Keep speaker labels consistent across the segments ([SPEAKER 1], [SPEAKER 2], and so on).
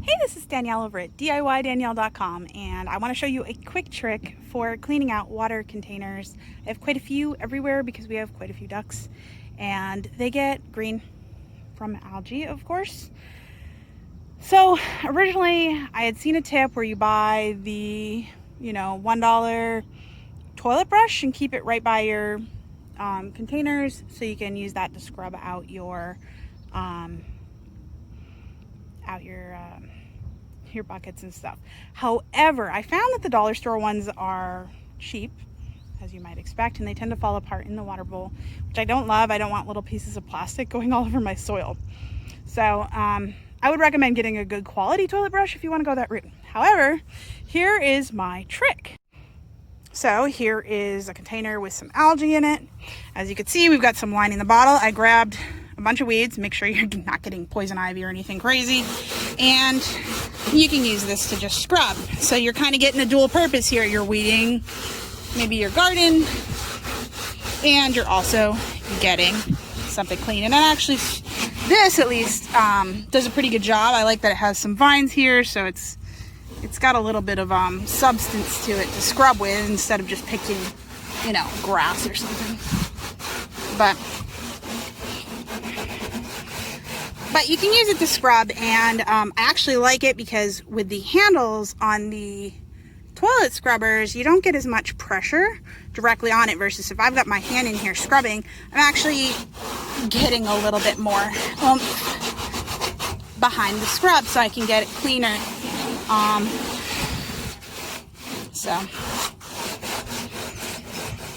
[SPEAKER 1] Hey, this is Danielle over at DIYDanielle.com, and I want to show you a quick trick for cleaning out water containers. I have quite a few everywhere because we have quite a few ducks, and they get green from algae, of course. So originally I had seen a tip where you buy the, $1 toilet brush and keep it right by your containers so you can use that to scrub out your buckets and stuff. However, I found that the dollar store ones are cheap, as you might expect, and they tend to fall apart in the water bowl, which I don't love. I don't want little pieces of plastic going all over my soil. So I would recommend getting a good quality toilet brush if you want to go that route. However, here is my trick. So here is a container with some algae in it. As you can see, we've got some lining the bottle. I grabbed a bunch of weeds. Make sure you're not getting poison ivy or anything crazy. And you can use this to just scrub. So you're kind of getting a dual purpose here. You're weeding maybe your garden, and you're also getting something clean. And actually, this at least does a pretty good job. I like that it has some vines here, so it's got a little bit of substance to it to scrub with instead of just picking, grass or something. But you can use it to scrub, and I actually like it because with the handles on the toilet scrubbers, you don't get as much pressure directly on it versus if I've got my hand in here scrubbing, I'm actually getting a little bit more behind the scrub so I can get it cleaner. So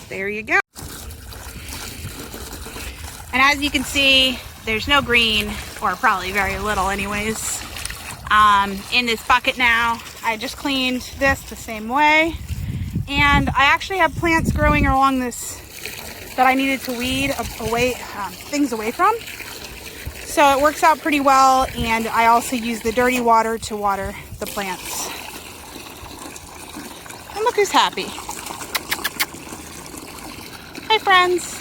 [SPEAKER 1] there you go. And as you can see, there's no green, or probably very little anyways, in this bucket now. I just cleaned this the same way, and I actually have plants growing along this that I needed to weed away, things away from. So it works out pretty well, and I also use the dirty water to water the plants. And look who's happy. Hi friends.